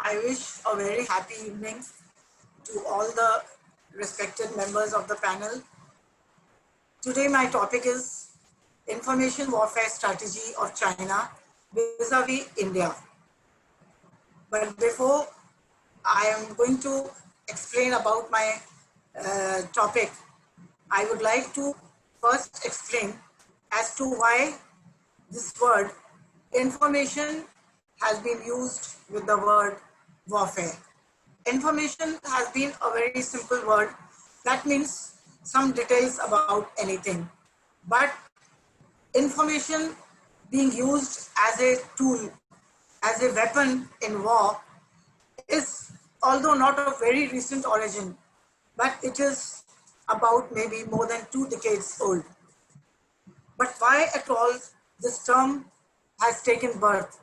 I wish a very happy evening to all the respected members of the panel. Today my topic is information warfare strategy of China vis-a-vis India. But before I am going to explain about my topic, I would like to first explain as to why this word information has been used with the word warfare. Information has been a very simple word that means some details about anything. But information being used as a tool, as a weapon in war is, although not of very recent origin, but it is about maybe more than 2 decades old. But why at all this term has taken birth?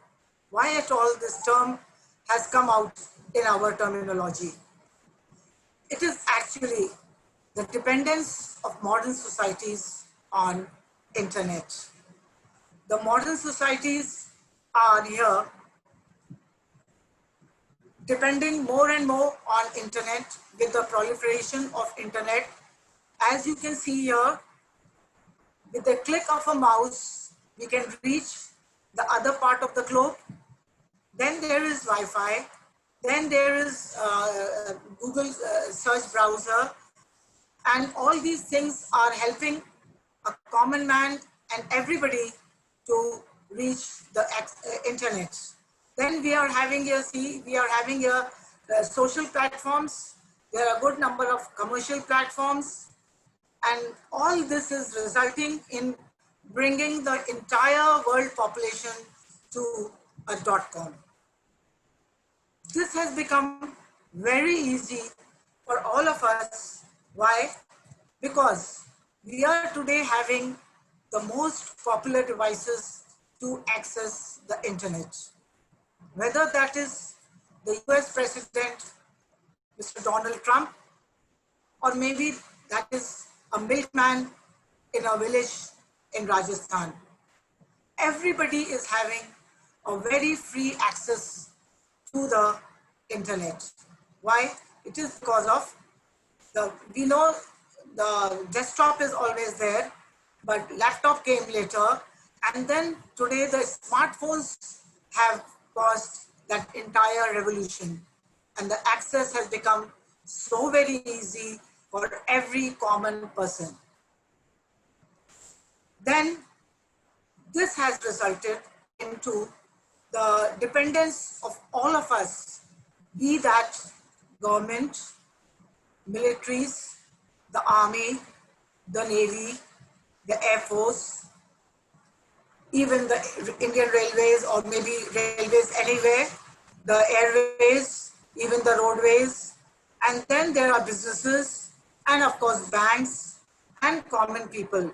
Why at all this term has come out in our terminology? It is actually the dependence of modern societies on internet. The modern societies are here depending more and more on internet with the proliferation of internet. As you can see here, with the click of a mouse, we can reach the other part of the globe. Then there is Wi-Fi. Then there is Google search browser. And all these things are helping a common man and everybody to reach the internet. Then we are having here, we are having here social platforms. There are a good number of commercial platforms. And all this is resulting in bringing the entire world population to a .com. This has become very easy for all of us. Why? Because we are today having the most popular devices to access the internet. Whether that is the US President, Mr. Donald Trump, or maybe that is a milkman in a village in Rajasthan. Everybody is having a very free access to the internet. Why? It is because of we know the desktop is always there, but laptop came later. And then today the smartphones have caused that entire revolution. And the access has become so very easy for every common person. Then this has resulted into the dependence of all of us, be that government, militaries, the army, the navy, the air force, even the Indian railways or maybe railways anywhere, the airways, even the roadways, and then there are businesses and of course banks and common people.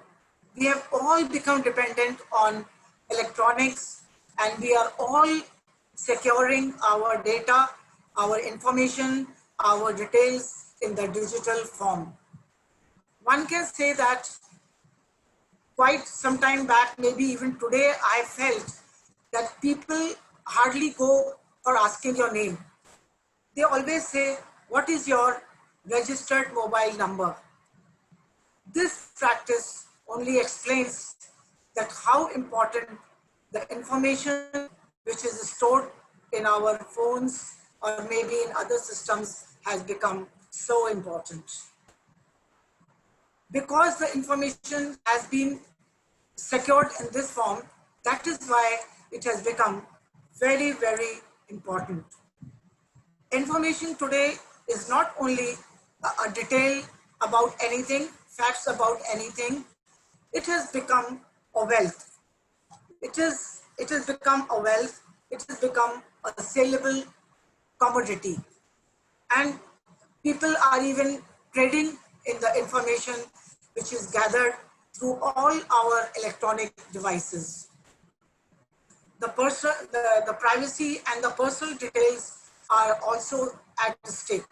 We have all become dependent on electronics and we are all securing our data, our information, our details in the digital form. One can say that quite some time back, maybe even today, I felt that people hardly go for asking your name. They always say, what is your registered mobile number? This practice only explains that how important the information which is stored in our phones or maybe in other systems has become so important. Because the information has been secured in this form, that is why it has become very, very important. Information today is not only a detail about anything, facts about anything, it has become a wealth. It has become a wealth, it has become a saleable commodity. And people are even trading in the information which is gathered through all our electronic devices. The privacy and the personal details are also at stake.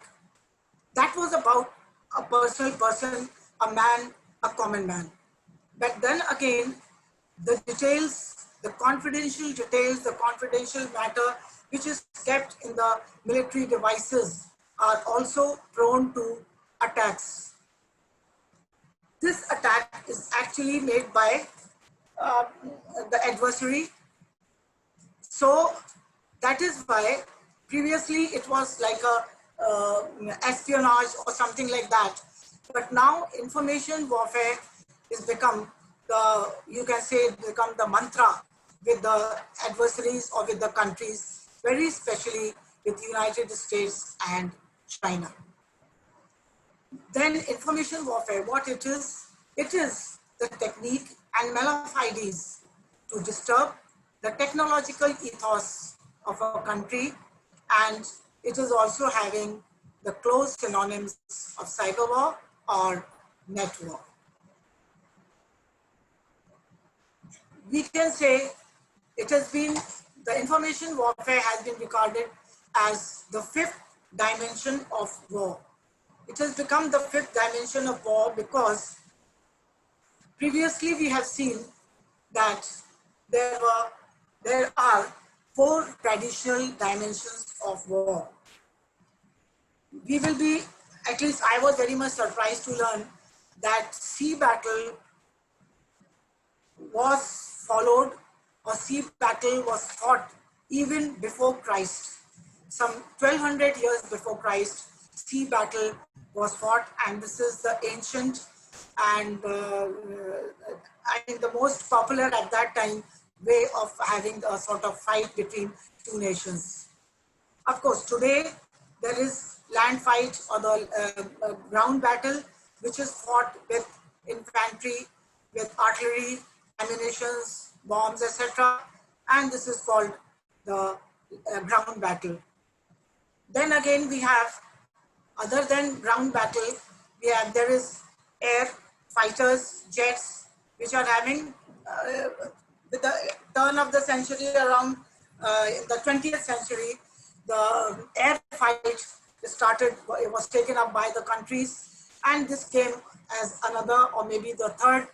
That was about a personal person, a man, a common man. But then again, the details, the confidential details, the confidential matter which is kept in the military devices are also prone to attacks. This attack is actually made by uh, the adversary. So that is why previously it was like a espionage or something like that. But now information warfare is become the, you can say, become the mantra with the adversaries or with the countries, very especially with the United States and China. Then information warfare, what it is the technique and malafide to disturb the technological ethos of a country, and it is also having the close synonyms of cyber war or net war. We can say it has been, the information warfare has been regarded as the fifth dimension of war. It has become the fifth dimension of war because previously we have seen that there are four traditional dimensions of war. We will be, at least I was very much surprised to learn that sea battle was followed, or sea battle was fought even before Christ. Some 1200 years before Christ, sea battle was fought, and this is the ancient and I think the most popular at that time way of having a sort of fight between two nations. Of course, today there is land fight or the ground battle, which is fought with infantry, with artillery, ammunitions, bombs, etc. And this is called the ground battle. Then again, we have, other than ground battle, there is air fighters, jets, which are having, with the turn of the century around in the 20th century, the air fight started, it was taken up by the countries, and this came as another or maybe the third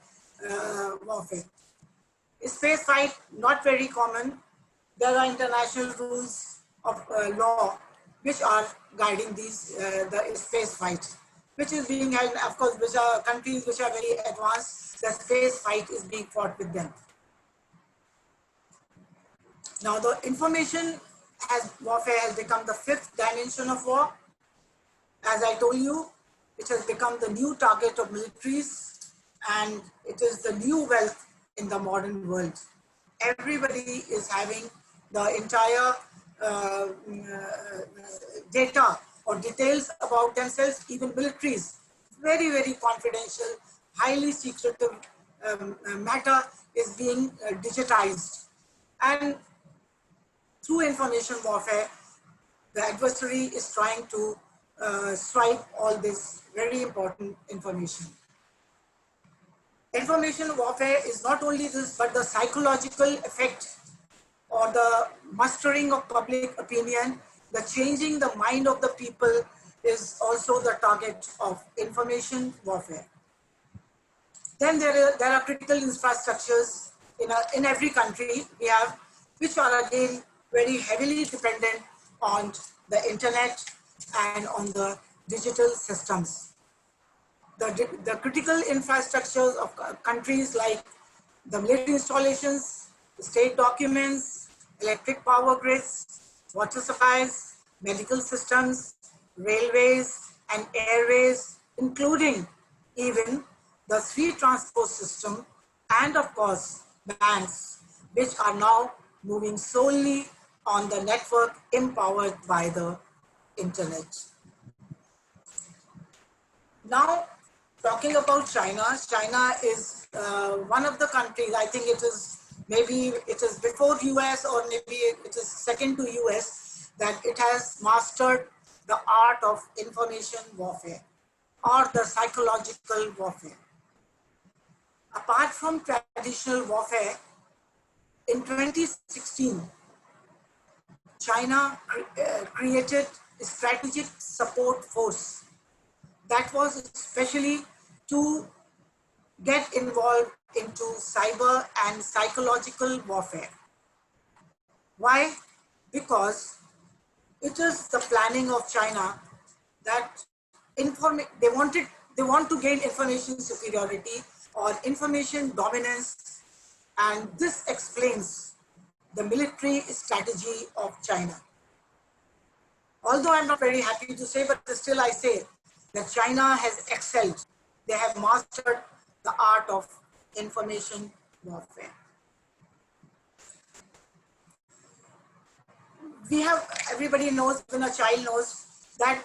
warfare. Space fight, not very common. There are international rules of law which are guiding these, the space fight, which is being held, of course, which are countries which are very advanced, the space fight is being fought with them. Now the information warfare has become the fifth dimension of war. As I told you, it has become the new target of militaries, and it is the new wealth in the modern world. Everybody is having the entire data or details about themselves, even militaries, very, very confidential, highly secretive matter is being digitized. And through information warfare, the adversary is trying to swipe all this very important information. Information warfare is not only this, but the psychological effect or the mustering of public opinion, the changing the mind of the people is also the target of information warfare. Then there are critical infrastructures in every country we have, which are again very heavily dependent on the internet and on the digital systems. The critical infrastructures of countries like the military installations, state documents, electric power grids, water supplies, medical systems, railways and airways, including even the sea transport system, and of course banks, which are now moving solely on the network empowered by the internet. Now, talking about China, China is one of the countries, I think it is, maybe it is before US or maybe it is second to US, that it has mastered the art of information warfare or the psychological warfare. Apart from traditional warfare, in 2016, China created a strategic support force that was especially to get involved into cyber and psychological warfare. Why? because it is the planning of China that they want to gain information superiority or information dominance, and this explains the military strategy of China. Although I'm not very happy to say, but still I say that China has excelled. They have mastered the art of information warfare. Everybody knows, even a child knows, that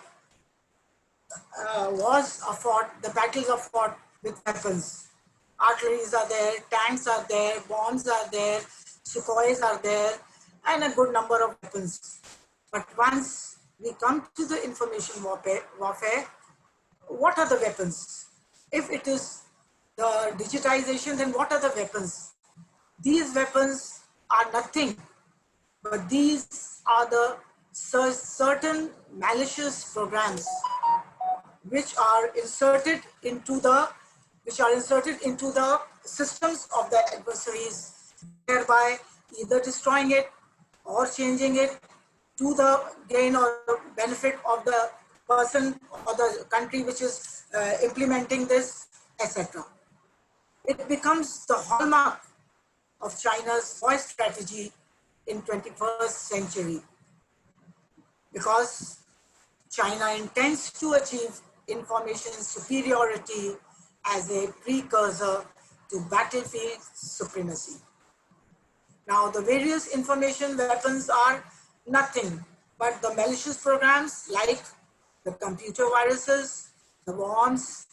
wars are fought, the battles are fought with weapons. Artilleries are there, tanks are there, bombs are there, Sukhois are there, and a good number of weapons. But once we come to the information warfare, what are the weapons? If it is the digitization, then what are the weapons? These weapons are nothing, but these are the certain malicious programs which are inserted into the systems of the adversaries, thereby either destroying it or changing it to the gain or benefit of the person or the country which is implementing this, etc. It becomes the hallmark of China's voice strategy in 21st century, because China intends to achieve information superiority as a precursor to battlefield supremacy. Now, the various information weapons are nothing but the malicious programs like the computer viruses, the bombs,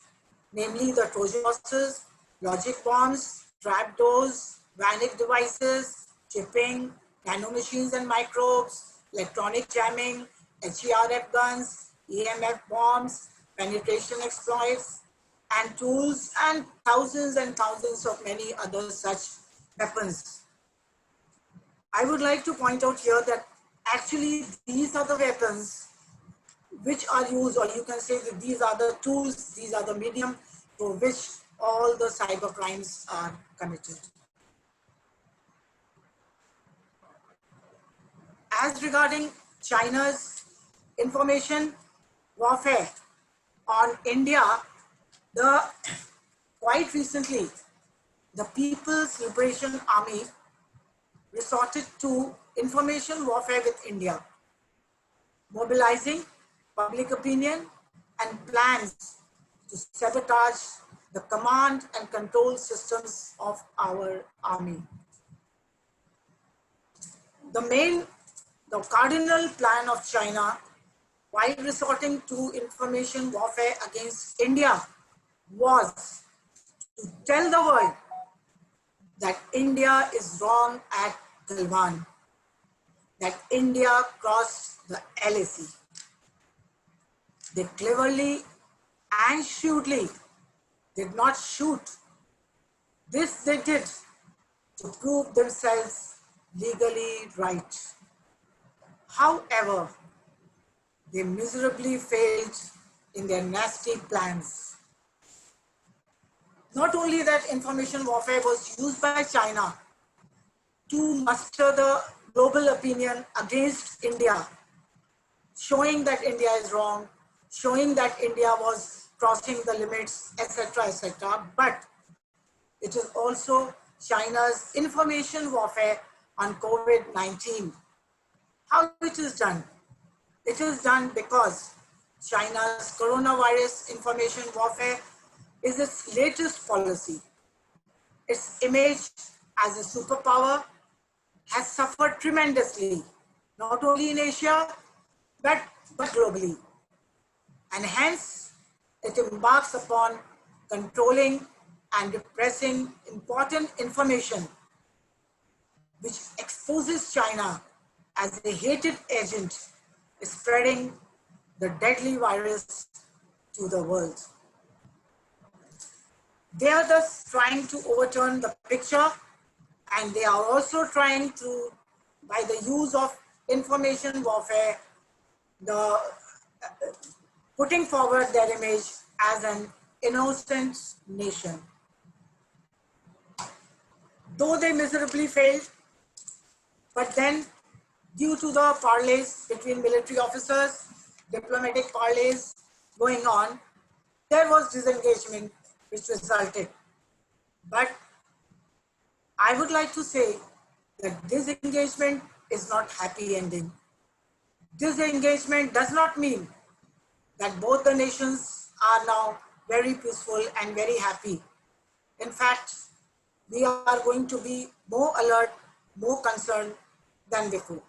namely the Trojan horses, logic bombs, trapdoors, VANIC devices, chipping, nanomachines and microbes, electronic jamming, HERF guns, EMF bombs, penetration exploits, and tools, and thousands of many other such weapons. I would like to point out here that actually these are the weapons which are used, or you can say that these are the tools, these are the medium for which all the cyber crimes are committed. As regarding China's information warfare on India, quite recently, the People's Liberation Army resorted to information warfare with India, mobilizing public opinion and plans to sabotage the command and control systems of our army. The cardinal plan of China, while resorting to information warfare against India, was to tell the world that India is wrong at Galwan, that India crossed the LAC. They cleverly and shrewdly did not shoot. This they did to prove themselves legally right. However, they miserably failed in their nasty plans. Not only that, information warfare was used by China to muster the global opinion against India, showing that India is wrong, showing that India was crossing the limits, etc., etc. But it is also China's information warfare on COVID-19. How it is done? It is done because China's coronavirus information warfare is its latest policy. Its image as a superpower has suffered tremendously, not only in Asia, but globally. And hence, it embarks upon controlling and repressing important information which exposes China as a hated agent spreading the deadly virus to the world. They are thus trying to overturn the picture, and they are also trying to, by the use of information warfare, putting forward their image as an innocent nation. Though they miserably failed, but then due to the parleys between military officers, diplomatic parleys going on, there was disengagement which resulted. But I would like to say that this engagement is not happy ending. This engagement does not mean that both the nations are now very peaceful and very happy. In fact, we are going to be more alert, more concerned than before.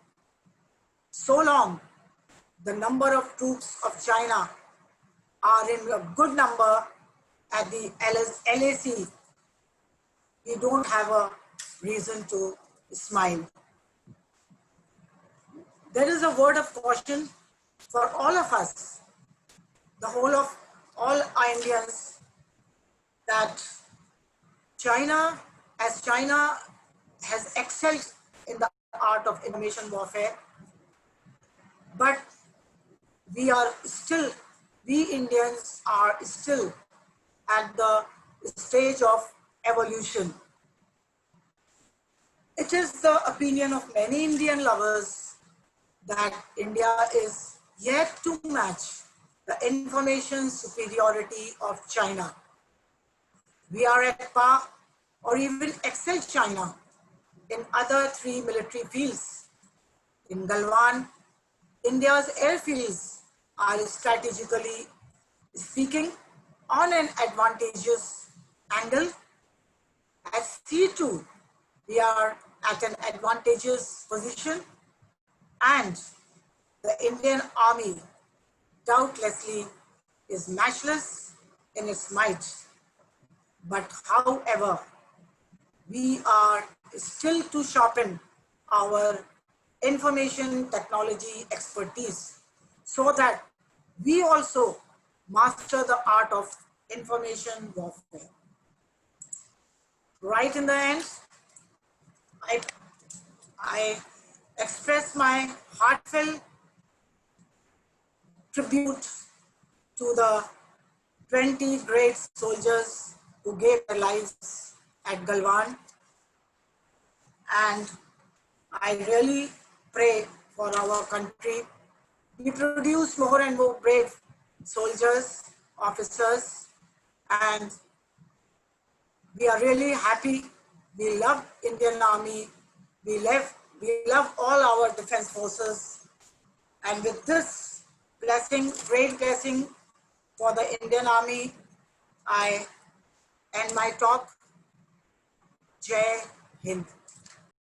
So long the number of troops of China are in a good number at the LAC, we don't have a reason to smile. There is a word of caution for all of us, the whole of all Indians, that China has excelled in the art of information warfare, but we Indians are still at the stage of evolution. It is the opinion of many Indian lovers that India is yet to match the information superiority of China. We are at par or even excel China in other three military fields. In Galwan, India's airfields are strategically speaking on an advantageous angle. At C2, we are at an advantageous position, and the Indian Army doubtlessly is matchless in its might. But however, we are still to sharpen our information technology expertise so that we also master the art of information warfare. Right in the end, I express my heartfelt tribute to the 20 great soldiers who gave their lives at Galwan, and I really pray for our country. We produce more and more brave soldiers, officers, and we are really happy. We love Indian Army. We love all our defense forces. And with this blessing, great blessing for the Indian Army, I end my talk. Jai Hind.